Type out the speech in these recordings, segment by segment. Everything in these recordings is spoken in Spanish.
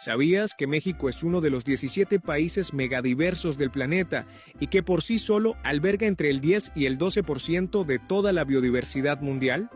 ¿Sabías que México es uno de los 17 países megadiversos del planeta y que por sí solo alberga entre el 10 y el 12% de toda la biodiversidad mundial?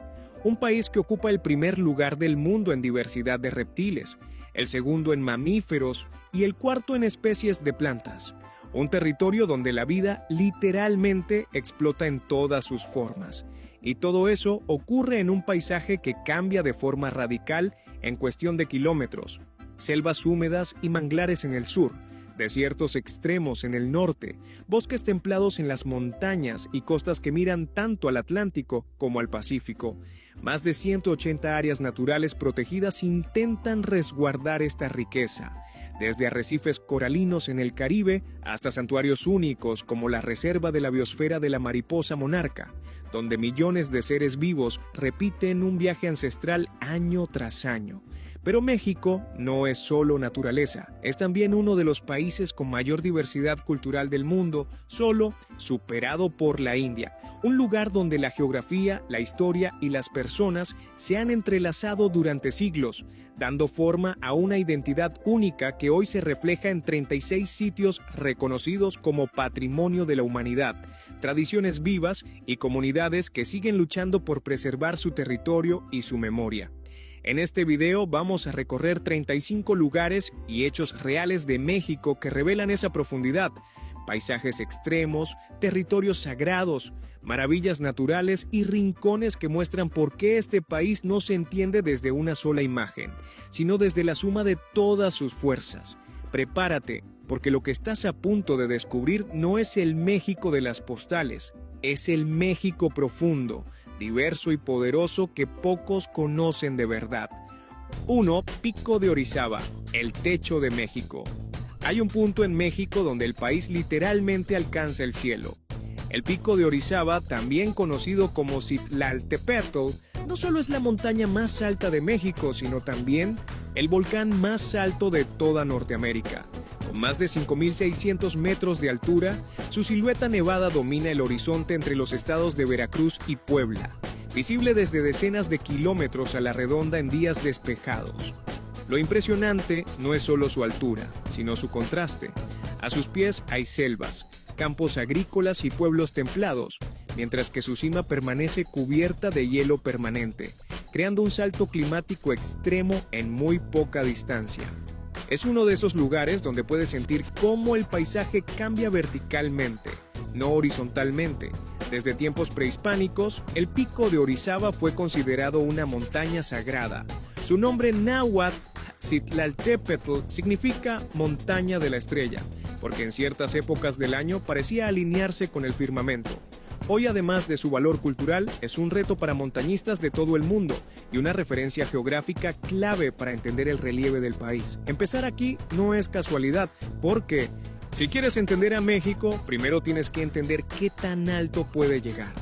Un país que ocupa el primer lugar del mundo en diversidad de reptiles, el segundo en mamíferos y el cuarto en especies de plantas. Un territorio donde la vida literalmente explota en todas sus formas. Y todo eso ocurre en un paisaje que cambia de forma radical en cuestión de kilómetros. Selvas húmedas y manglares en el sur, desiertos extremos en el norte, bosques templados en las montañas y costas que miran tanto al Atlántico como al Pacífico. Más de 180 áreas naturales protegidas intentan resguardar esta riqueza, desde arrecifes coralinos en el Caribe hasta santuarios únicos como la Reserva de la Biosfera de la Mariposa Monarca, donde millones de seres vivos repiten un viaje ancestral año tras año. Pero México no es solo naturaleza, es también uno de los países con mayor diversidad cultural del mundo, solo superado por la India, un lugar donde la geografía, la historia y las personas se han entrelazado durante siglos, dando forma a una identidad única que hoy se refleja en 36 sitios reconocidos como Patrimonio de la Humanidad, tradiciones vivas y comunidades que siguen luchando por preservar su territorio y su memoria. En este video vamos a recorrer 35 lugares y hechos reales de México que revelan esa profundidad, paisajes extremos, territorios sagrados, maravillas naturales y rincones que muestran por qué este país no se entiende desde una sola imagen, sino desde la suma de todas sus fuerzas. Prepárate, porque lo que estás a punto de descubrir no es el México de las postales, es el México profundo, diverso y poderoso que pocos conocen de verdad. 1. Pico de Orizaba, el techo de México. Hay un punto en México donde el país literalmente alcanza el cielo. El Pico de Orizaba, también conocido como Citlaltépetl, no solo es la montaña más alta de México, sino también el volcán más alto de toda Norteamérica. Con más de 5.600 metros de altura, su silueta nevada domina el horizonte entre los estados de Veracruz y Puebla, visible desde decenas de kilómetros a la redonda en días despejados. Lo impresionante no es solo su altura, sino su contraste. A sus pies hay selvas, campos agrícolas y pueblos templados, mientras que su cima permanece cubierta de hielo permanente, creando un salto climático extremo en muy poca distancia. Es uno de esos lugares donde puedes sentir cómo el paisaje cambia verticalmente, no horizontalmente. Desde tiempos prehispánicos, el Pico de Orizaba fue considerado una montaña sagrada. Su nombre náhuatl, Citlaltépetl, significa montaña de la estrella, porque en ciertas épocas del año parecía alinearse con el firmamento. Hoy, además de su valor cultural, es un reto para montañistas de todo el mundo y una referencia geográfica clave para entender el relieve del país. Empezar aquí no es casualidad, porque si quieres entender a México, primero tienes que entender qué tan alto puede llegar.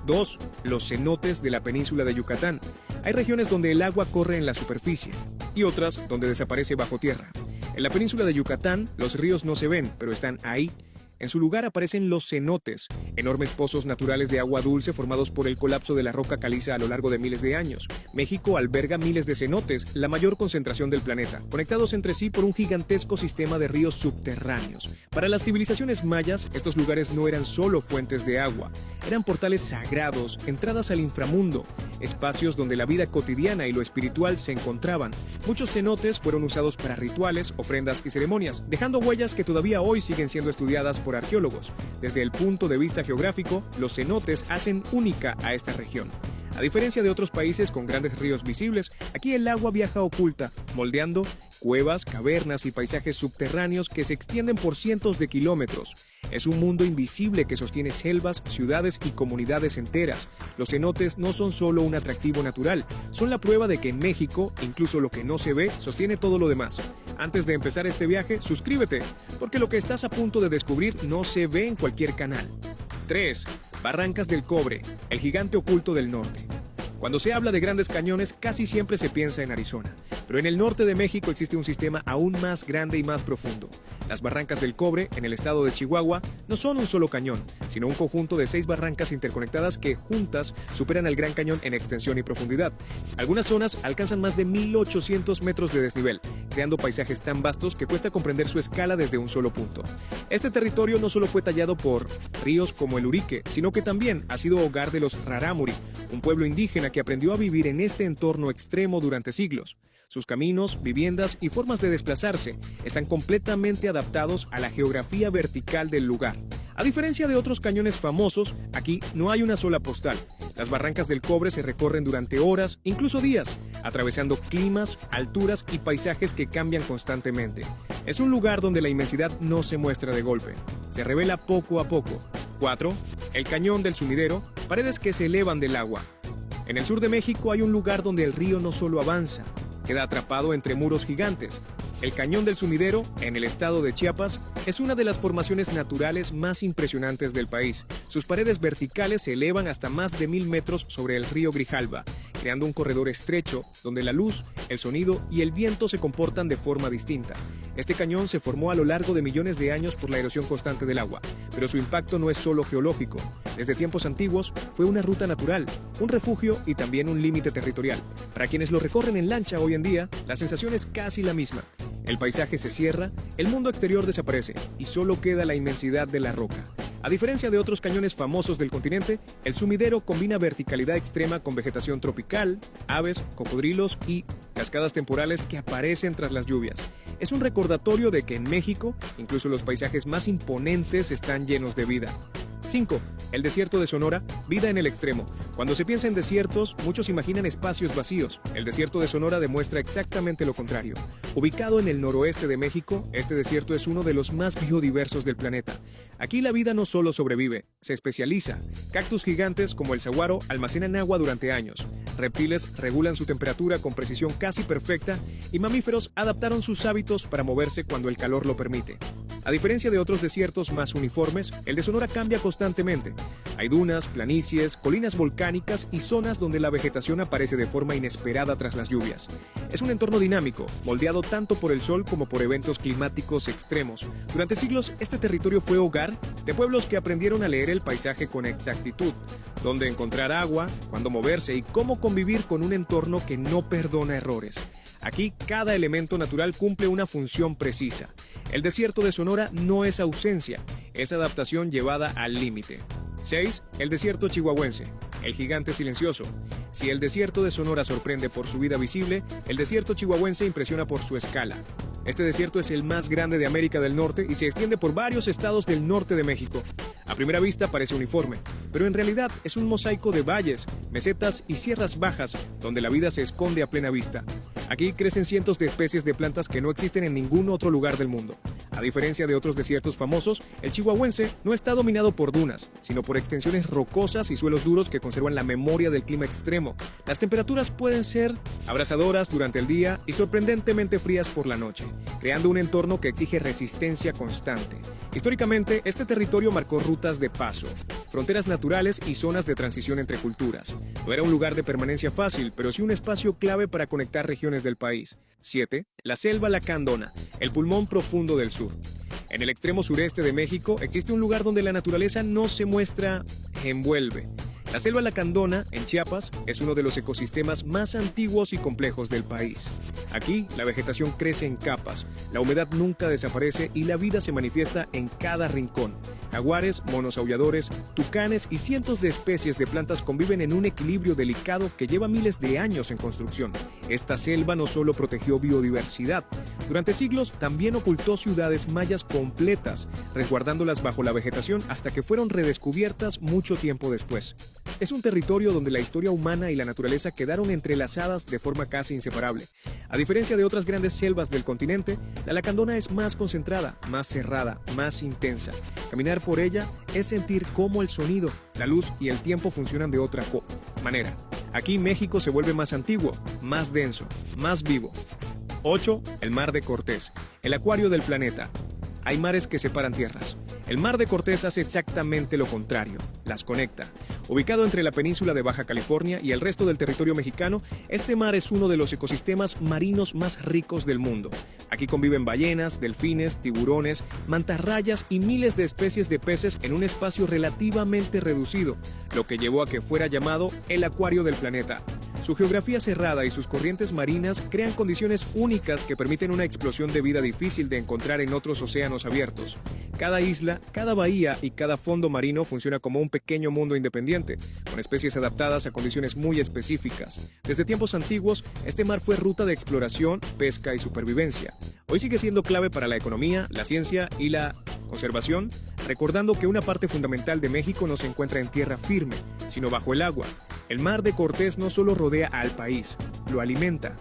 2. Los cenotes de la península de Yucatán. Hay regiones donde el agua corre en la superficie y otras donde desaparece bajo tierra. En la península de Yucatán, los ríos no se ven, pero están ahí. En su lugar aparecen los cenotes, enormes pozos naturales de agua dulce formados por el colapso de la roca caliza a lo largo de miles de años. México alberga miles de cenotes, la mayor concentración del planeta, conectados entre sí por un gigantesco sistema de ríos subterráneos. Para las civilizaciones mayas, estos lugares no eran solo fuentes de agua, eran portales sagrados, entradas al inframundo, espacios donde la vida cotidiana y lo espiritual se encontraban. Muchos cenotes fueron usados para rituales, ofrendas y ceremonias, dejando huellas que todavía hoy siguen siendo estudiadas por arqueólogos. Desde el punto de vista geográfico, los cenotes hacen única a esta región. A diferencia de otros países con grandes ríos visibles, aquí el agua viaja oculta, moldeando cuevas, cavernas y paisajes subterráneos que se extienden por cientos de kilómetros. Es un mundo invisible que sostiene selvas, ciudades y comunidades enteras. Los cenotes no son solo un atractivo natural, son la prueba de que en México, incluso lo que no se ve, sostiene todo lo demás. Antes de empezar este viaje, suscríbete, porque lo que estás a punto de descubrir no se ve en cualquier canal. 3. Barrancas del Cobre, el gigante oculto del norte. Cuando se habla de grandes cañones, casi siempre se piensa en Arizona, pero en el norte de México existe un sistema aún más grande y más profundo. Las Barrancas del Cobre, en el estado de Chihuahua, no son un solo cañón, sino un conjunto de 6 barrancas interconectadas que juntas superan al Gran Cañón en extensión y profundidad. Algunas zonas alcanzan más de 1800 metros de desnivel, creando paisajes tan vastos que cuesta comprender su escala desde un solo punto. Este territorio no solo fue tallado por ríos como el Urique, sino que también ha sido hogar de los Rarámuri, un pueblo indígena que aprendió a vivir en este entorno extremo durante siglos. Sus caminos, viviendas y formas de desplazarse están completamente adaptados a la geografía vertical del lugar. A diferencia de otros cañones famosos, aquí no hay una sola postal. Las Barrancas del Cobre se recorren durante horas, incluso días, atravesando climas, alturas y paisajes que cambian constantemente. Es un lugar donde la inmensidad no se muestra de golpe, se revela poco a poco. 4. El Cañón del Sumidero, paredes que se elevan del agua. En el sur de México hay un lugar donde el río no solo avanza, queda atrapado entre muros gigantes. El Cañón del Sumidero, en el estado de Chiapas, es una de las formaciones naturales más impresionantes del país. Sus paredes verticales se elevan hasta más de 1000 metros sobre el río Grijalva, creando un corredor estrecho donde la luz, el sonido y el viento se comportan de forma distinta. Este cañón se formó a lo largo de millones de años por la erosión constante del agua, pero su impacto no es solo geológico. Desde tiempos antiguos fue una ruta natural, un refugio y también un límite territorial. Para quienes lo recorren en lancha hoy en día, la sensación es casi la misma. El paisaje se cierra, el mundo exterior desaparece y solo queda la inmensidad de la roca. A diferencia de otros cañones famosos del continente, el Sumidero combina verticalidad extrema con vegetación tropical, aves, cocodrilos y cascadas temporales que aparecen tras las lluvias. Es un recordatorio de que en México, incluso los paisajes más imponentes están llenos de vida. 5. El desierto de Sonora, vida en el extremo. Cuando se piensa en desiertos, muchos imaginan espacios vacíos. El desierto de Sonora demuestra exactamente lo contrario. Ubicado en el noroeste de México, este desierto es uno de los más biodiversos del planeta. Aquí la vida no solo sobrevive, se especializa. Cactus gigantes como el saguaro almacenan agua durante años. Reptiles regulan su temperatura con precisión casi perfecta y mamíferos adaptaron sus hábitos para moverse cuando el calor lo permite. A diferencia de otros desiertos más uniformes, el de Sonora cambia constantemente. Hay dunas, planicies, colinas volcánicas y zonas donde la vegetación aparece de forma inesperada tras las lluvias. Es un entorno dinámico, moldeado tanto por el sol como por eventos climáticos extremos. Durante siglos, este territorio fue hogar de pueblos que aprendieron a leer el paisaje con exactitud, dónde encontrar agua, cuándo moverse y cómo convivir con un entorno que no perdona errores. Aquí cada elemento natural cumple una función precisa. El desierto de Sonora no es ausencia, es adaptación llevada al límite. 6. El desierto chihuahuense, el gigante silencioso. Si el desierto de Sonora sorprende por su vida visible, el desierto chihuahuense impresiona por su escala. Este desierto es el más grande de América del Norte y se extiende por varios estados del norte de México. A primera vista parece uniforme, pero en realidad es un mosaico de valles, mesetas y sierras bajas donde la vida se esconde a plena vista. Aquí crecen cientos de especies de plantas que no existen en ningún otro lugar del mundo. A diferencia de otros desiertos famosos, el chihuahuense no está dominado por dunas, sino por extensiones rocosas y suelos duros que conservan la memoria del clima extremo. Las temperaturas pueden ser abrasadoras durante el día y sorprendentemente frías por la noche, creando un entorno que exige resistencia constante. Históricamente, este territorio marcó rutas de paso, fronteras naturales y zonas de transición entre culturas. No era un lugar de permanencia fácil, pero sí un espacio clave para conectar regiones del país. 7. La selva lacandona, el pulmón profundo del sur. En el extremo sureste de México existe un lugar donde la naturaleza no se muestra, envuelve. La selva lacandona, en Chiapas, es uno de los ecosistemas más antiguos y complejos del país. Aquí, la vegetación crece en capas, la humedad nunca desaparece y la vida se manifiesta en cada rincón. Jaguares, monos aulladores, tucanes y cientos de especies de plantas conviven en un equilibrio delicado que lleva miles de años en construcción. Esta selva no solo protegió biodiversidad, durante siglos también ocultó ciudades mayas completas, resguardándolas bajo la vegetación hasta que fueron redescubiertas mucho tiempo después. Es un territorio donde la historia humana y la naturaleza quedaron entrelazadas de forma casi inseparable. A diferencia de otras grandes selvas del continente, la lacandona es más concentrada, más cerrada, más intensa. Caminar por ella es sentir cómo el sonido, la luz y el tiempo funcionan de otra manera. Aquí México se vuelve más antiguo, más denso, más vivo. 8. El Mar de Cortés, el acuario del planeta. Hay mares que separan tierras. El Mar de Cortés hace exactamente lo contrario, las conecta. Ubicado entre la península de Baja California y el resto del territorio mexicano, este mar es uno de los ecosistemas marinos más ricos del mundo. Aquí conviven ballenas, delfines, tiburones, mantarrayas y miles de especies de peces en un espacio relativamente reducido, lo que llevó a que fuera llamado el acuario del planeta. Su geografía cerrada y sus corrientes marinas crean condiciones únicas que permiten una explosión de vida difícil de encontrar en otros océanos abiertos. Cada isla, cada bahía y cada fondo marino funciona como un pequeño mundo independiente, con especies adaptadas a condiciones muy específicas. Desde tiempos antiguos, este mar fue ruta de exploración, pesca y supervivencia. Hoy sigue siendo clave para la economía, la ciencia y la conservación, recordando que una parte fundamental de México no se encuentra en tierra firme, sino bajo el agua. El Mar de Cortés no solo rodea al país, lo alimenta.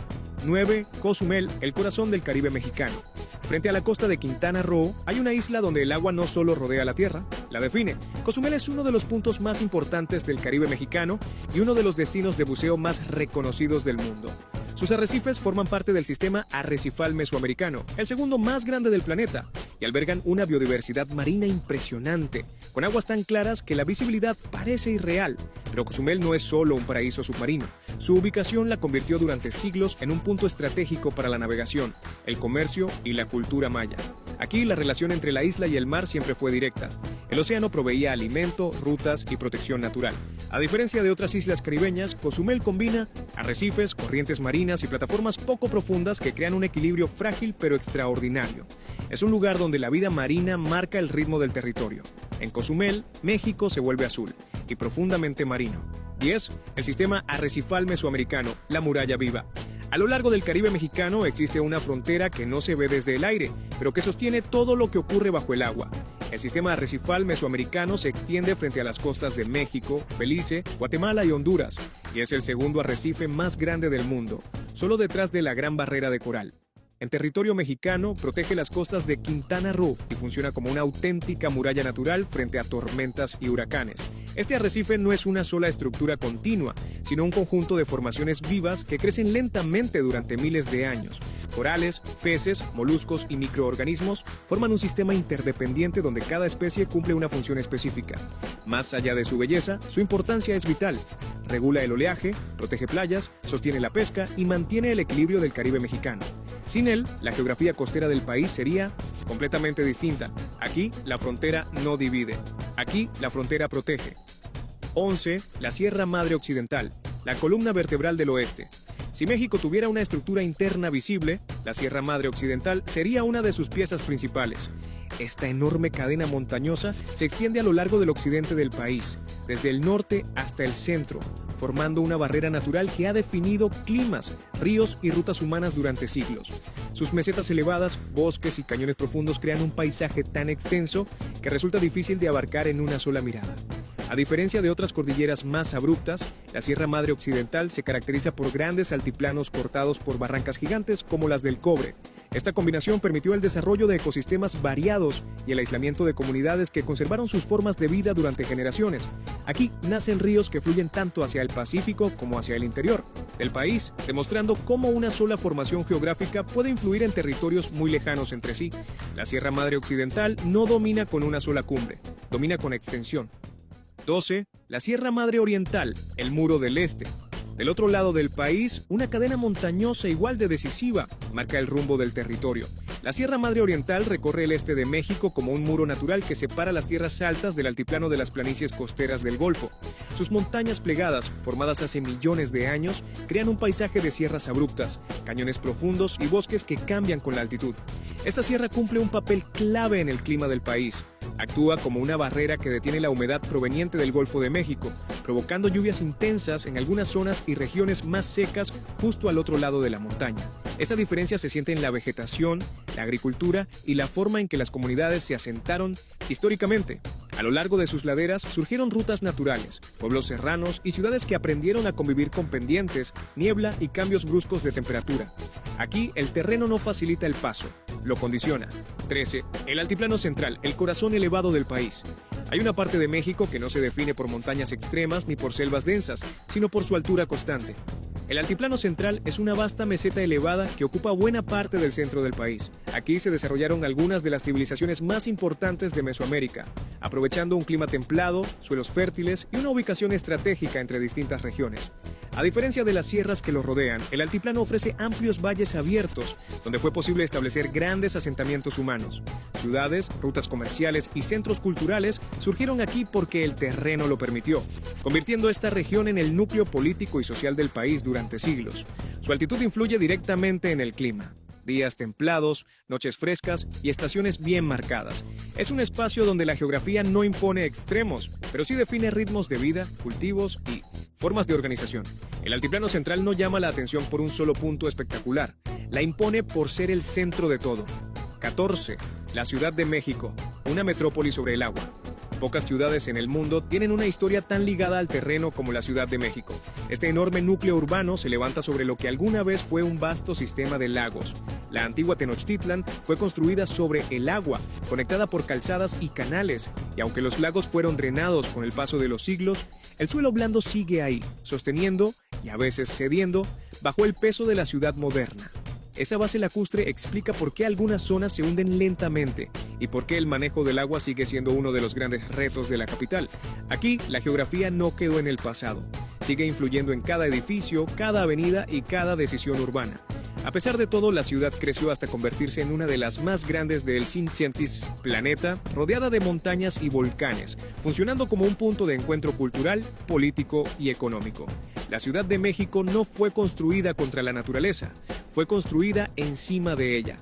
9. Cozumel, el corazón del Caribe mexicano. Frente a la costa de Quintana Roo, hay una isla donde el agua no solo rodea la tierra, la define. Cozumel es uno de los puntos más importantes del Caribe mexicano y uno de los destinos de buceo más reconocidos del mundo. Sus arrecifes forman parte del sistema arrecifal mesoamericano, el segundo más grande del planeta, y albergan una biodiversidad marina impresionante, con aguas tan claras que la visibilidad parece irreal. Pero Cozumel no es solo un paraíso submarino. Su ubicación la convirtió durante siglos en un punto estratégico para la navegación, el comercio y la cultura maya. Aquí la relación entre la isla y el mar siempre fue directa. El océano proveía alimento, rutas y protección natural. A diferencia de otras islas caribeñas, Cozumel combina arrecifes, corrientes marinas y plataformas poco profundas que crean un equilibrio frágil pero extraordinario. Es un lugar donde la vida marina marca el ritmo del territorio. En Cozumel, México se vuelve azul y profundamente marino. 10. El sistema arrecifal mesoamericano, la muralla viva. A lo largo del Caribe mexicano existe una frontera que no se ve desde el aire, pero que sostiene todo lo que ocurre bajo el agua. El sistema arrecifal mesoamericano se extiende frente a las costas de México, Belice, Guatemala y Honduras, y es el segundo arrecife más grande del mundo, solo detrás de la Gran Barrera de Coral. En territorio mexicano, protege las costas de Quintana Roo y funciona como una auténtica muralla natural frente a tormentas y huracanes. Este arrecife no es una sola estructura continua, sino un conjunto de formaciones vivas que crecen lentamente durante miles de años. Corales, peces, moluscos y microorganismos forman un sistema interdependiente donde cada especie cumple una función específica. Más allá de su belleza, su importancia es vital. Regula el oleaje, protege playas, sostiene la pesca y mantiene el equilibrio del Caribe mexicano. Sin él, la geografía costera del país sería completamente distinta. Aquí, la frontera no divide. Aquí, la frontera protege. 11. La Sierra Madre Occidental, la columna vertebral del oeste. Si México tuviera una estructura interna visible, la Sierra Madre Occidental sería una de sus piezas principales. Esta enorme cadena montañosa se extiende a lo largo del occidente del país, desde el norte hasta el centro, formando una barrera natural que ha definido climas, ríos y rutas humanas durante siglos. Sus mesetas elevadas, bosques y cañones profundos crean un paisaje tan extenso que resulta difícil de abarcar en una sola mirada. A diferencia de otras cordilleras más abruptas, la Sierra Madre Occidental se caracteriza por grandes altiplanos cortados por barrancas gigantes como las del Cobre. Esta combinación permitió el desarrollo de ecosistemas variados y el aislamiento de comunidades que conservaron sus formas de vida durante generaciones. Aquí nacen ríos que fluyen tanto hacia el Pacífico como hacia el interior del país, demostrando cómo una sola formación geográfica puede influir en territorios muy lejanos entre sí. La Sierra Madre Occidental no domina con una sola cumbre, domina con extensión. 12. La Sierra Madre Oriental, el Muro del Este. Del otro lado del país, una cadena montañosa igual de decisiva marca el rumbo del territorio. La Sierra Madre Oriental recorre el este de México como un muro natural que separa las tierras altas del altiplano de las planicies costeras del Golfo. Sus montañas plegadas, formadas hace millones de años, crean un paisaje de sierras abruptas, cañones profundos y bosques que cambian con la altitud. Esta sierra cumple un papel clave en el clima del país. Actúa como una barrera que detiene la humedad proveniente del Golfo de México, provocando lluvias intensas en algunas zonas y regiones más secas justo al otro lado de la montaña. Esa diferencia se siente en la vegetación, la agricultura y la forma en que las comunidades se asentaron históricamente. A lo largo de sus laderas surgieron rutas naturales, pueblos serranos y ciudades que aprendieron a convivir con pendientes, niebla y cambios bruscos de temperatura. Aquí el terreno no facilita el paso, lo condiciona. 13. El altiplano central, el corazón elevado del país. Hay una parte de México que no se define por montañas extremas ni por selvas densas, sino por su altura constante. El altiplano central es una vasta meseta elevada que ocupa buena parte del centro del país. Aquí se desarrollaron algunas de las civilizaciones más importantes de Mesoamérica, aprovechando un clima templado, suelos fértiles y una ubicación estratégica entre distintas regiones. A diferencia de las sierras que lo rodean, el altiplano ofrece amplios valles abiertos, donde fue posible establecer grandes asentamientos humanos. Ciudades, rutas comerciales y centros culturales surgieron aquí porque el terreno lo permitió, convirtiendo esta región en el núcleo político y social del país durante siglos. Su altitud influye directamente en el clima. Días templados, noches frescas y estaciones bien marcadas. Es un espacio donde la geografía no impone extremos, pero sí define ritmos de vida, cultivos y formas de organización. El altiplano central no llama la atención por un solo punto espectacular, la impone por ser el centro de todo. 14. La Ciudad de México, una metrópoli sobre el agua. Pocas ciudades en el mundo tienen una historia tan ligada al terreno como la Ciudad de México. Este enorme núcleo urbano se levanta sobre lo que alguna vez fue un vasto sistema de lagos. La antigua Tenochtitlan fue construida sobre el agua, conectada por calzadas y canales, y aunque los lagos fueron drenados con el paso de los siglos, el suelo blando sigue ahí, sosteniendo, y a veces cediendo, bajo el peso de la ciudad moderna. Esa base lacustre explica por qué algunas zonas se hunden lentamente y por qué el manejo del agua sigue siendo uno de los grandes retos de la capital. Aquí, la geografía no quedó en el pasado. Sigue influyendo en cada edificio, cada avenida y cada decisión urbana. A pesar de todo, la ciudad creció hasta convertirse en una de las más grandes del Cincinnatus planeta, rodeada de montañas y volcanes, funcionando como un punto de encuentro cultural, político y económico. La Ciudad de México no fue construida contra la naturaleza, fue construida encima de ella.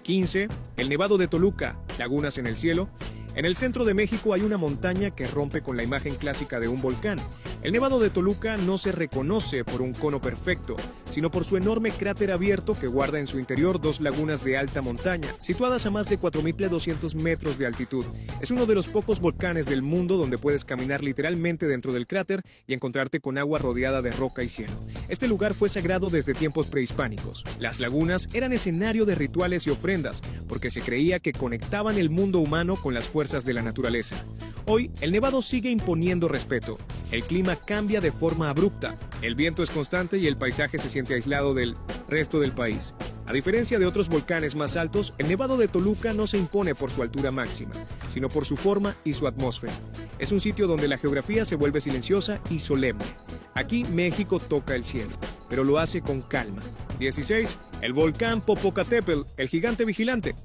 15. El Nevado de Toluca, lagunas en el cielo. En el centro de México hay una montaña que rompe con la imagen clásica de un volcán. El Nevado de Toluca no se reconoce por un cono perfecto, sino por su enorme cráter abierto que guarda en su interior dos lagunas de alta montaña, situadas a más de 4.200 metros de altitud. Es uno de los pocos volcanes del mundo donde puedes caminar literalmente dentro del cráter y encontrarte con agua rodeada de roca y cielo. Este lugar fue sagrado desde tiempos prehispánicos. Las lagunas eran escenario de rituales y ofrendas, porque se creía que conectaban el mundo humano con las fuerzas de la naturaleza. Hoy, el nevado sigue imponiendo respeto. El clima cambia de forma abrupta. El viento es constante y el paisaje se siente aislado del resto del país. A diferencia de otros volcanes más altos, el Nevado de Toluca no se impone por su altura máxima, sino por su forma y su atmósfera. Es un sitio donde la geografía se vuelve silenciosa y solemne. Aquí México toca el cielo, pero lo hace con calma. 16. El volcán Popocatépetl, el gigante vigilante.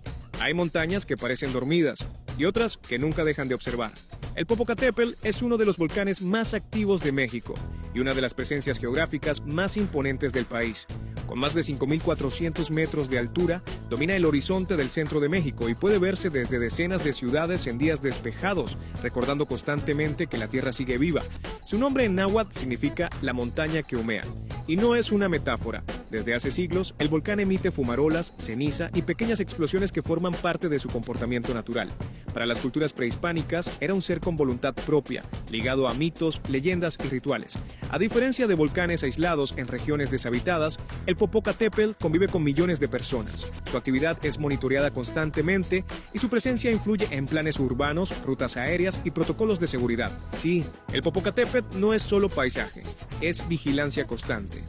Hay montañas que parecen dormidas y otras que nunca dejan de observar. El Popocatépetl es uno de los volcanes más activos de México y una de las presencias geográficas más imponentes del país. Con más de 5.400 metros de altura, domina el horizonte del centro de México y puede verse desde decenas de ciudades en días despejados, recordando constantemente que la tierra sigue viva. Su nombre en náhuatl significa la montaña que humea, y no es una metáfora. Desde hace siglos, el volcán emite fumarolas, ceniza y pequeñas explosiones que forman parte de su comportamiento natural. Para las culturas prehispánicas, era un ser con voluntad propia, ligado a mitos, leyendas y rituales. A diferencia de volcanes aislados en regiones deshabitadas, el Popocatépetl convive con millones de personas. Su actividad es monitoreada constantemente y su presencia influye en planes urbanos, rutas aéreas y protocolos de seguridad. Sí, el Popocatépetl no es solo paisaje, es vigilancia constante.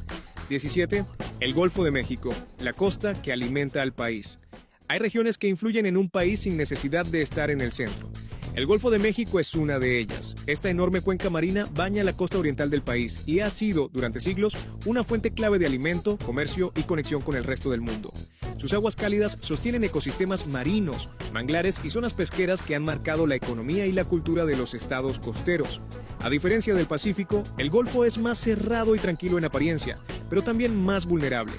17. El Golfo de México, la costa que alimenta al país. Hay regiones que influyen en un país sin necesidad de estar en el centro. El Golfo de México es una de ellas. Esta enorme cuenca marina baña la costa oriental del país y ha sido, durante siglos, una fuente clave de alimento, comercio y conexión con el resto del mundo. Sus aguas cálidas sostienen ecosistemas marinos, manglares y zonas pesqueras que han marcado la economía y la cultura de los estados costeros. A diferencia del Pacífico, el Golfo es más cerrado y tranquilo en apariencia, pero también más vulnerable.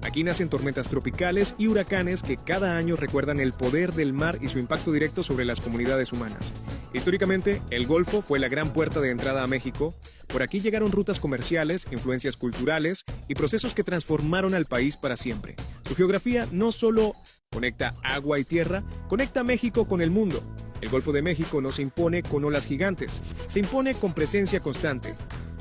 Aquí nacen tormentas tropicales y huracanes que cada año recuerdan el poder del mar y su impacto directo sobre las comunidades humanas. Históricamente, el Golfo fue la gran puerta de entrada a México. Por aquí llegaron rutas comerciales, influencias culturales y procesos que transformaron al país para siempre. Su geografía no solo conecta agua y tierra, conecta a México con el mundo. El Golfo de México no se impone con olas gigantes, se impone con presencia constante.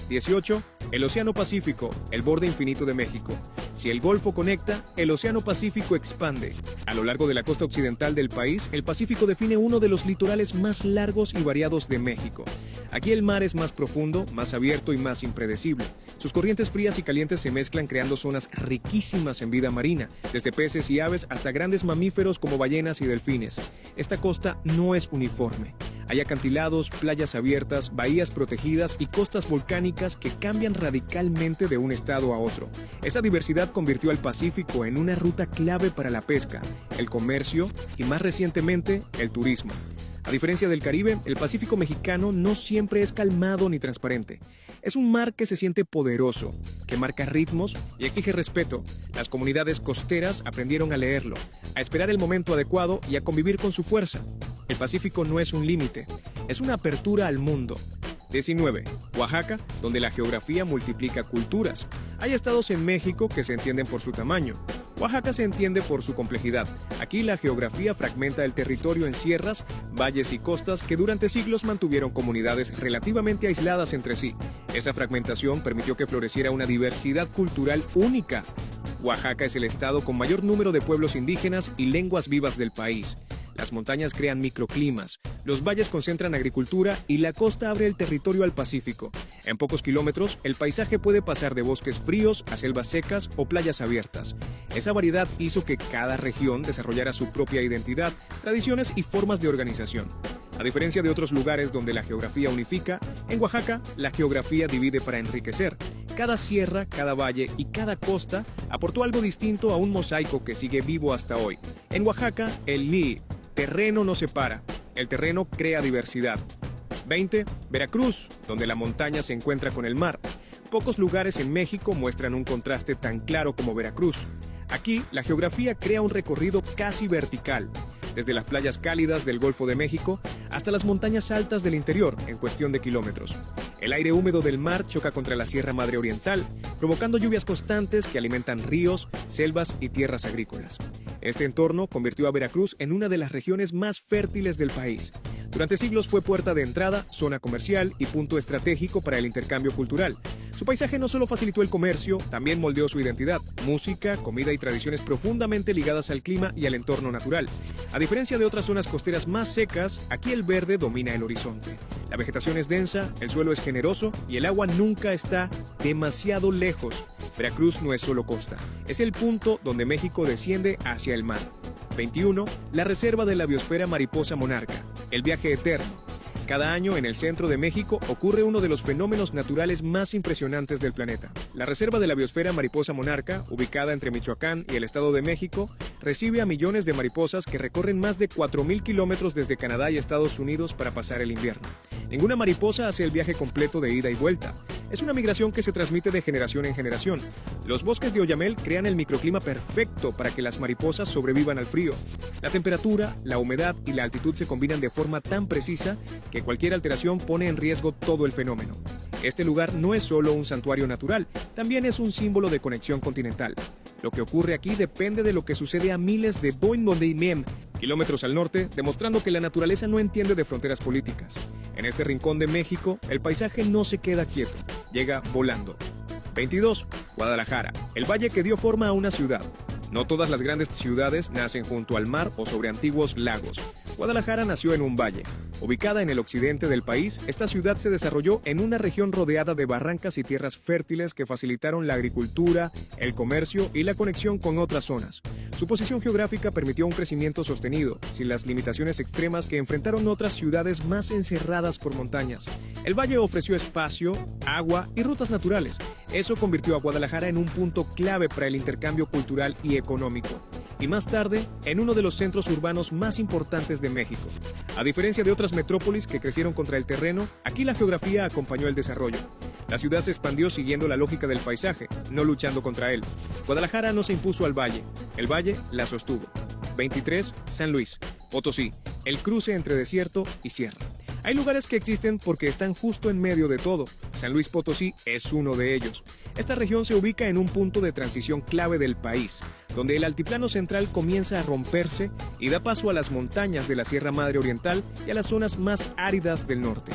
18. El Océano Pacífico, el borde infinito de México. Si el Golfo conecta, el Océano Pacífico expande. A lo largo de la costa occidental del país, el Pacífico define uno de los litorales más largos y variados de México. Aquí el mar es más profundo, más abierto y más impredecible. Sus corrientes frías y calientes se mezclan creando zonas riquísimas en vida marina, desde peces y aves hasta grandes mamíferos como ballenas y delfines. Esta costa no es uniforme. Hay acantilados, playas abiertas, bahías protegidas y costas volcánicas que cambian radicalmente de un estado a otro. Esa diversidad convirtió al Pacífico en una ruta clave para la pesca, el comercio y, más recientemente, el turismo. A diferencia del Caribe, el Pacífico mexicano no siempre es calmado ni transparente. Es un mar que se siente poderoso, que marca ritmos y exige respeto. Las comunidades costeras aprendieron a leerlo, a esperar el momento adecuado y a convivir con su fuerza. El Pacífico no es un límite, es una apertura al mundo. 19. Oaxaca, donde la geografía multiplica culturas. Hay estados en México que se entienden por su tamaño. Oaxaca se entiende por su complejidad. Aquí la geografía fragmenta el territorio en sierras, valles y costas que durante siglos mantuvieron comunidades relativamente aisladas entre sí. Esa fragmentación permitió que floreciera una diversidad cultural única. Oaxaca es el estado con mayor número de pueblos indígenas y lenguas vivas del país. Las montañas crean microclimas, los valles concentran agricultura y la costa abre el territorio al Pacífico. En pocos kilómetros, el paisaje puede pasar de bosques fríos a selvas secas o playas abiertas. Esa variedad hizo que cada región desarrollara su propia identidad, tradiciones y formas de organización. A diferencia de otros lugares donde la geografía unifica, en Oaxaca la geografía divide para enriquecer. Cada sierra, cada valle y cada costa aportó algo distinto a un mosaico que sigue vivo hasta hoy. En Oaxaca, el terreno no separa, el terreno crea diversidad. 20. Veracruz, donde la montaña se encuentra con el mar. Pocos lugares en México muestran un contraste tan claro como Veracruz. Aquí, la geografía crea un recorrido casi vertical, desde las playas cálidas del Golfo de México hasta las montañas altas del interior en cuestión de kilómetros. El aire húmedo del mar choca contra la Sierra Madre Oriental, provocando lluvias constantes que alimentan ríos, selvas y tierras agrícolas. Este entorno convirtió a Veracruz en una de las regiones más fértiles del país. Durante siglos fue puerta de entrada, zona comercial y punto estratégico para el intercambio cultural. Su paisaje no solo facilitó el comercio, también moldeó su identidad, música, comida y tradiciones profundamente ligadas al clima y al entorno natural. A diferencia de otras zonas costeras más secas, aquí el verde domina el horizonte. La vegetación es densa, el suelo es generoso y el agua nunca está demasiado lejos. Veracruz no es solo costa, es el punto donde México desciende hacia el mar. 21. La Reserva de la Biosfera Mariposa Monarca, el viaje eterno. Cada año en el centro de México ocurre uno de los fenómenos naturales más impresionantes del planeta. La Reserva de la Biosfera Mariposa Monarca, ubicada entre Michoacán y el Estado de México, recibe a millones de mariposas que recorren más de 4.000 kilómetros desde Canadá y Estados Unidos para pasar el invierno. Ninguna mariposa hace el viaje completo de ida y vuelta. Es una migración que se transmite de generación en generación. Los bosques de Oyamel crean el microclima perfecto para que las mariposas sobrevivan al frío. La temperatura, la humedad y la altitud se combinan de forma tan precisa que cualquier alteración pone en riesgo todo el fenómeno. Este lugar no es solo un santuario natural, también es un símbolo de conexión continental. Lo que ocurre aquí depende de lo que sucede a miles de kilómetros al norte, demostrando que la naturaleza no entiende de fronteras políticas. En este rincón de México, el paisaje no se queda quieto, llega volando. 22. Guadalajara, el valle que dio forma a una ciudad. No todas las grandes ciudades nacen junto al mar o sobre antiguos lagos. Guadalajara nació en un valle. Ubicada en el occidente del país, esta ciudad se desarrolló en una región rodeada de barrancas y tierras fértiles que facilitaron la agricultura, el comercio y la conexión con otras zonas. Su posición geográfica permitió un crecimiento sostenido, sin las limitaciones extremas que enfrentaron otras ciudades más encerradas por montañas. El valle ofreció espacio, agua y rutas naturales. Eso convirtió a Guadalajara en un punto clave para el intercambio cultural y económico. Y más tarde, en uno de los centros urbanos más importantes de México. A diferencia de otras metrópolis que crecieron contra el terreno, aquí la geografía acompañó el desarrollo. La ciudad se expandió siguiendo la lógica del paisaje, no luchando contra él. Guadalajara no se impuso al valle, el valle la sostuvo. 23. San Luis Potosí, el cruce entre desierto y sierra. Hay lugares que existen porque están justo en medio de todo. San Luis Potosí es uno de ellos. Esta región se ubica en un punto de transición clave del país, donde el altiplano central comienza a romperse y da paso a las montañas de la Sierra Madre Oriental y a las zonas más áridas del norte.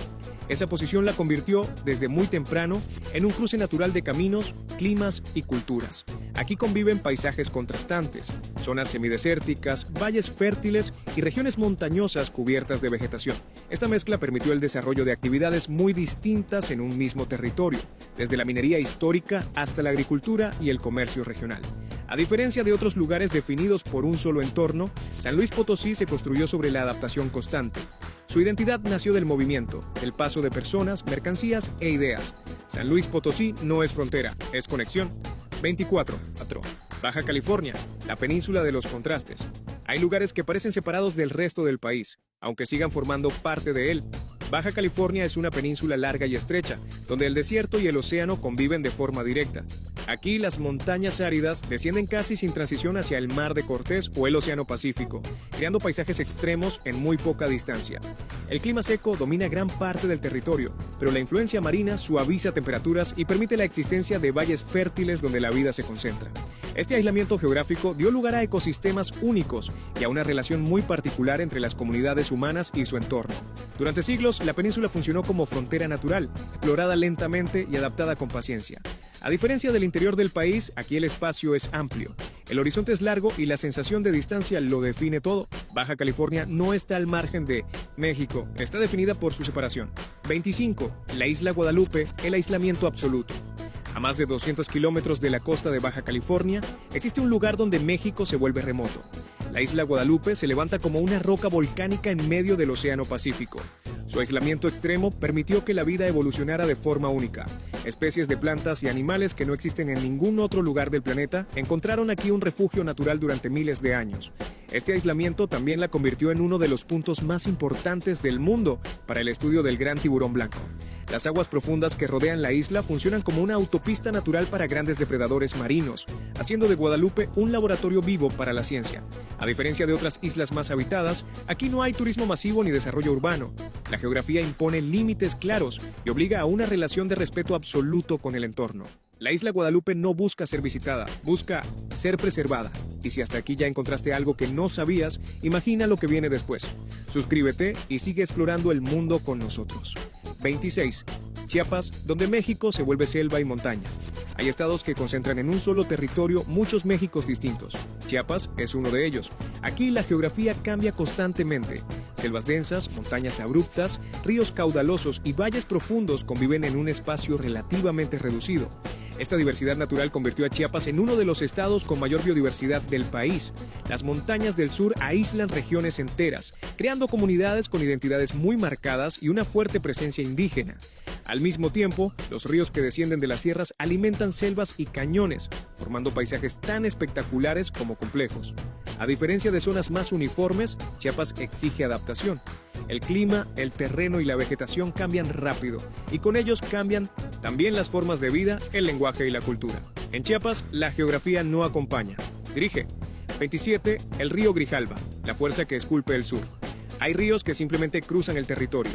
Esa posición la convirtió, desde muy temprano, en un cruce natural de caminos, climas y culturas. Aquí conviven paisajes contrastantes, zonas semidesérticas, valles fértiles y regiones montañosas cubiertas de vegetación. Esta mezcla permitió el desarrollo de actividades muy distintas en un mismo territorio, desde la minería histórica hasta la agricultura y el comercio regional. A diferencia de otros lugares definidos por un solo entorno, San Luis Potosí se construyó sobre la adaptación constante. Su identidad nació del movimiento, del paso de personas, mercancías e ideas. San Luis Potosí no es frontera, es conexión. 24. Baja California, la península de los contrastes. Hay lugares que parecen separados del resto del país, aunque sigan formando parte de él. Baja California es una península larga y estrecha, donde el desierto y el océano conviven de forma directa. Aquí las montañas áridas descienden casi sin transición hacia el Mar de Cortés o el Océano Pacífico, creando paisajes extremos en muy poca distancia. El clima seco domina gran parte del territorio, pero la influencia marina suaviza temperaturas y permite la existencia de valles fértiles donde la vida se concentra. Este aislamiento geográfico dio lugar a ecosistemas únicos y a una relación muy particular entre las comunidades humanas y su entorno. Durante siglos, la península funcionó como frontera natural, explorada lentamente y adaptada con paciencia. A diferencia del interior del país, aquí el espacio es amplio. El horizonte es largo y la sensación de distancia lo define todo. Baja California no está al margen de México, está definida por su separación. 25. La isla Guadalupe, el aislamiento absoluto. A más de 200 kilómetros de la costa de Baja California, existe un lugar donde México se vuelve remoto. La isla Guadalupe se levanta como una roca volcánica en medio del Océano Pacífico. Su aislamiento extremo permitió que la vida evolucionara de forma única. Especies de plantas y animales que no existen en ningún otro lugar del planeta encontraron aquí un refugio natural durante miles de años. Este aislamiento también la convirtió en uno de los puntos más importantes del mundo para el estudio del gran tiburón blanco. Las aguas profundas que rodean la isla funcionan como una autopista natural para grandes depredadores marinos, haciendo de Guadalupe un laboratorio vivo para la ciencia. A diferencia de otras islas más habitadas, aquí no hay turismo masivo ni desarrollo urbano. La geografía impone límites claros y obliga a una relación de respeto absoluto con el entorno. La isla Guadalupe no busca ser visitada, busca ser preservada. Y si hasta aquí ya encontraste algo que no sabías, imagina lo que viene después. Suscríbete y sigue explorando el mundo con nosotros. 26. Chiapas, donde México se vuelve selva y montaña. Hay estados que concentran en un solo territorio muchos Méxicos distintos. Chiapas es uno de ellos. Aquí la geografía cambia constantemente. Selvas densas, montañas abruptas, ríos caudalosos y valles profundos conviven en un espacio relativamente reducido. Esta diversidad natural convirtió a Chiapas en uno de los estados con mayor biodiversidad del país. Las montañas del sur aíslan regiones enteras, creando comunidades con identidades muy marcadas y una fuerte presencia indígena. Al mismo tiempo, los ríos que descienden de las sierras alimentan selvas y cañones, formando paisajes tan espectaculares como complejos. A diferencia de zonas más uniformes, Chiapas exige adaptación. El clima, el terreno y la vegetación cambian rápido, y con ellos cambian también las formas de vida, el lenguaje y la cultura. En Chiapas, la geografía no acompaña. Dirige. 27. El río Grijalva, la fuerza que esculpe el sur. Hay ríos que simplemente cruzan el territorio.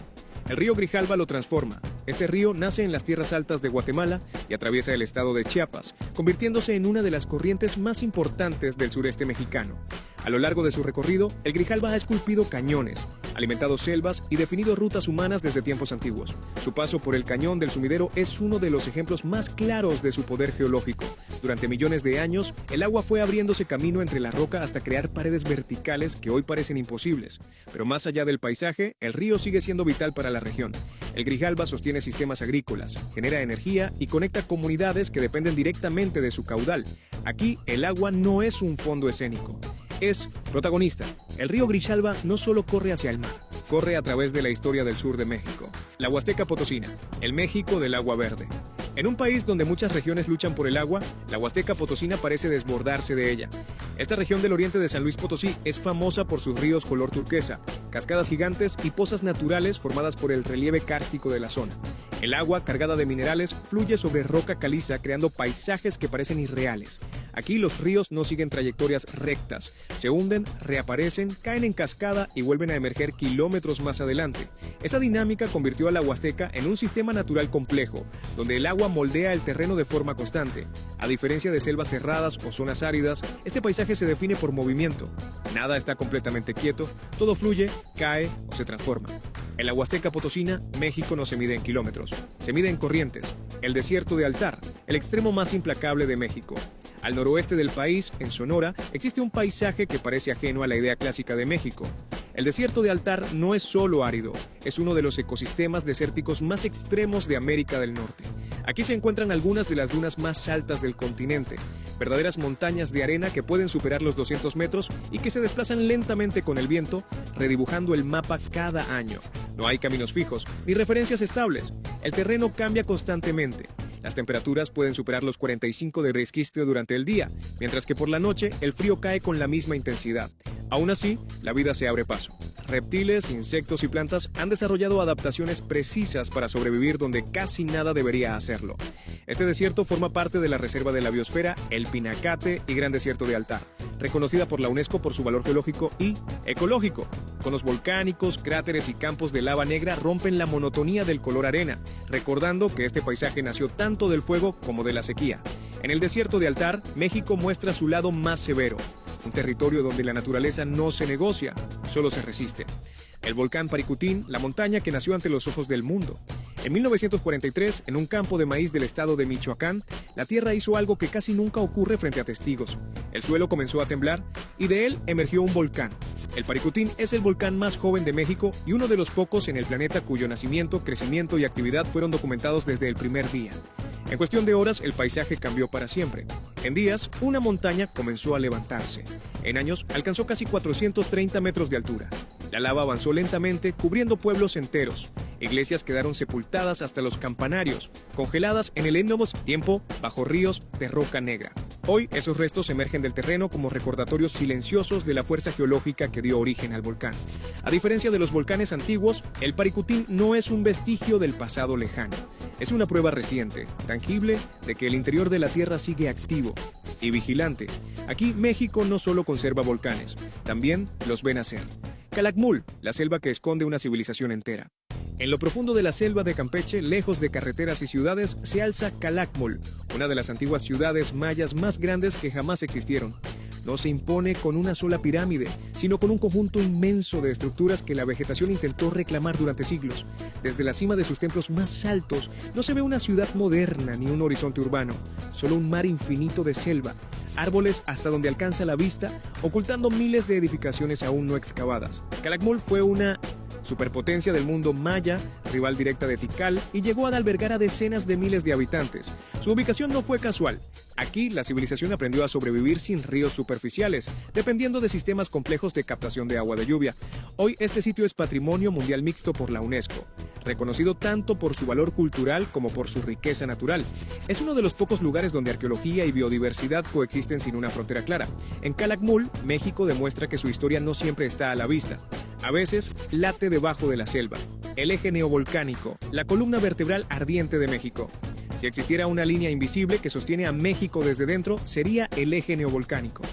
El río Grijalva lo transforma. Este río nace en las tierras altas de Guatemala y atraviesa el estado de Chiapas, convirtiéndose en una de las corrientes más importantes del sureste mexicano. A lo largo de su recorrido, el Grijalva ha esculpido cañones, alimentado selvas y definido rutas humanas desde tiempos antiguos. Su paso por el Cañón del Sumidero es uno de los ejemplos más claros de su poder geológico. Durante millones de años, el agua fue abriéndose camino entre la roca hasta crear paredes verticales que hoy parecen imposibles. Pero más allá del paisaje, el río sigue siendo vital para la región. El Grijalva sostiene sistemas agrícolas, genera energía y conecta comunidades que dependen directamente de su caudal. Aquí, el agua no es un fondo escénico. Es protagonista. El río Grijalva no solo corre hacia el mar, corre a través de la historia del sur de México. La Huasteca Potosina, el México del agua verde. En un país donde muchas regiones luchan por el agua, la Huasteca Potosina parece desbordarse de ella. Esta región del oriente de San Luis Potosí es famosa por sus ríos color turquesa, cascadas gigantes y pozas naturales formadas por el relieve kárstico de la zona. El agua, cargada de minerales, fluye sobre roca caliza creando paisajes que parecen irreales. Aquí los ríos no siguen trayectorias rectas, se hunden, reaparecen, caen en cascada y vuelven a emerger kilómetros más adelante. Esa dinámica convirtió a la Huasteca en un sistema natural complejo, donde el agua moldea el terreno de forma constante. A diferencia de selvas cerradas o zonas áridas, este paisaje se define por movimiento. Nada está completamente quieto, todo fluye, cae o se transforma. En la Huasteca Potosina, México no se mide en kilómetros, se mide en corrientes. El desierto de Altar, el extremo más implacable de México. Al noroeste del país, en Sonora, existe un paisaje que parece ajeno a la idea clásica de México. El desierto de Altar no es solo árido, es uno de los ecosistemas desérticos más extremos de América del Norte. Aquí se encuentran algunas de las dunas más altas del continente, verdaderas montañas de arena que pueden superar los 200 metros y que se desplazan lentamente con el viento, redibujando el mapa cada año. No hay caminos fijos, ni referencias estables. El terreno cambia constantemente. Las temperaturas pueden superar los 45 de resquicio durante el día, mientras que por la noche el frío cae con la misma intensidad. Aún así, la vida se abre paso. Reptiles, insectos y plantas han desarrollado adaptaciones precisas para sobrevivir donde casi nada debería hacerlo. Este desierto forma parte de la Reserva de la Biosfera El Pinacate y Gran Desierto de Altar, reconocida por la UNESCO por su valor geológico y ecológico. Conos volcánicos, cráteres y campos de lava negra rompen la monotonía del color arena, recordando que este paisaje nació tanto del fuego como de la sequía. En el desierto de Altar, México muestra su lado más severo. Un territorio donde la naturaleza no se negocia, solo se resiste. El volcán Paricutín, la montaña que nació ante los ojos del mundo. En 1943, en un campo de maíz del estado de Michoacán, la tierra hizo algo que casi nunca ocurre frente a testigos. El suelo comenzó a temblar y de él emergió un volcán. El Paricutín es el volcán más joven de México y uno de los pocos en el planeta cuyo nacimiento, crecimiento y actividad fueron documentados desde el primer día. En cuestión de horas, el paisaje cambió para siempre. En días, una montaña comenzó a levantarse. En años, alcanzó casi 430 metros de altura. La lava avanzó lentamente, cubriendo pueblos enteros. Iglesias quedaron sepultadas hasta los campanarios, congeladas en el enorme tiempo bajo ríos de roca negra. Hoy, esos restos emergen del terreno como recordatorios silenciosos de la fuerza geológica que dio origen al volcán. A diferencia de los volcanes antiguos, el Paricutín no es un vestigio del pasado lejano. Es una prueba reciente, tangible, de que el interior de la Tierra sigue activo y vigilante. Aquí, México no solo conserva volcanes, también los ve nacer. Calakmul, la selva que esconde una civilización entera. En lo profundo de la selva de Campeche, lejos de carreteras y ciudades, se alza Calakmul, una de las antiguas ciudades mayas más grandes que jamás existieron. No se impone con una sola pirámide, sino con un conjunto inmenso de estructuras que la vegetación intentó reclamar durante siglos. Desde la cima de sus templos más altos, no se ve una ciudad moderna ni un horizonte urbano, solo un mar infinito de selva, árboles hasta donde alcanza la vista, ocultando miles de edificaciones aún no excavadas. Calakmul fue una superpotencia del mundo maya, rival directa de Tikal, y llegó a albergar a decenas de miles de habitantes. Su ubicación no fue casual. Aquí, la civilización aprendió a sobrevivir sin ríos superficiales, dependiendo de sistemas complejos de captación de agua de lluvia. Hoy, este sitio es Patrimonio Mundial Mixto por la UNESCO, reconocido tanto por su valor cultural como por su riqueza natural. Es uno de los pocos lugares donde arqueología y biodiversidad coexisten sin una frontera clara. En Calakmul, México demuestra que su historia no siempre está a la vista. A veces, late debajo de la selva. El eje neovolcánico, la columna vertebral ardiente de México. Si existiera una línea invisible que sostiene a México desde dentro, sería el eje neovolcánico.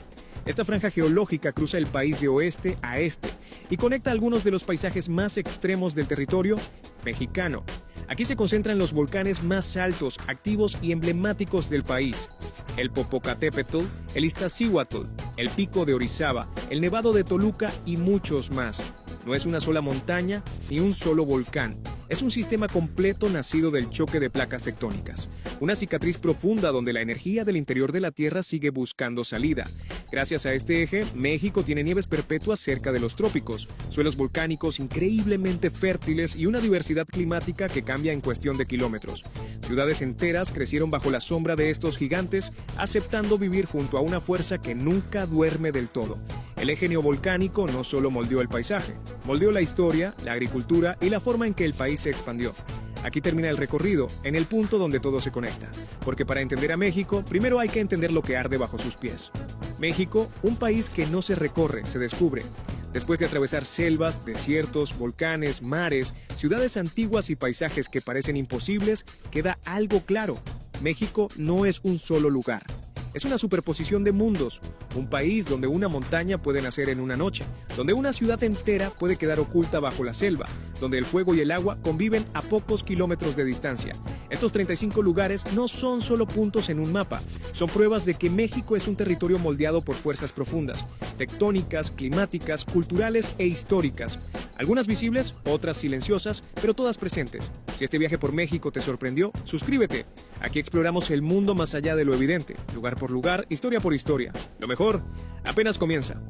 Esta franja geológica cruza el país de oeste a este y conecta algunos de los paisajes más extremos del territorio mexicano. Aquí se concentran los volcanes más altos, activos y emblemáticos del país. El Popocatépetl, el Iztaccíhuatl, el Pico de Orizaba, el Nevado de Toluca y muchos más. No es una sola montaña ni un solo volcán. Es un sistema completo nacido del choque de placas tectónicas. Una cicatriz profunda donde la energía del interior de la Tierra sigue buscando salida. Gracias a este eje, México tiene nieves perpetuas cerca de los trópicos, suelos volcánicos increíblemente fértiles y una diversidad climática que cambia en cuestión de kilómetros. Ciudades enteras crecieron bajo la sombra de estos gigantes, aceptando vivir junto a una fuerza que nunca duerme del todo. El eje neovolcánico no solo moldeó el paisaje, moldeó la historia, la agricultura y la forma en que el país se expandió. Aquí termina el recorrido, en el punto donde todo se conecta, porque para entender a México, primero hay que entender lo que arde bajo sus pies. México, un país que no se recorre, se descubre. Después de atravesar selvas, desiertos, volcanes, mares, ciudades antiguas y paisajes que parecen imposibles, queda algo claro. México no es un solo lugar. Es una superposición de mundos, un país donde una montaña puede nacer en una noche, donde una ciudad entera puede quedar oculta bajo la selva, donde el fuego y el agua conviven a pocos kilómetros de distancia. Estos 35 lugares no son solo puntos en un mapa, son pruebas de que México es un territorio moldeado por fuerzas profundas, tectónicas, climáticas, culturales e históricas. Algunas visibles, otras silenciosas, pero todas presentes. Si este viaje por México te sorprendió, suscríbete. Aquí exploramos el mundo más allá de lo evidente, lugar por lugar, historia por historia. Lo mejor, apenas comienza.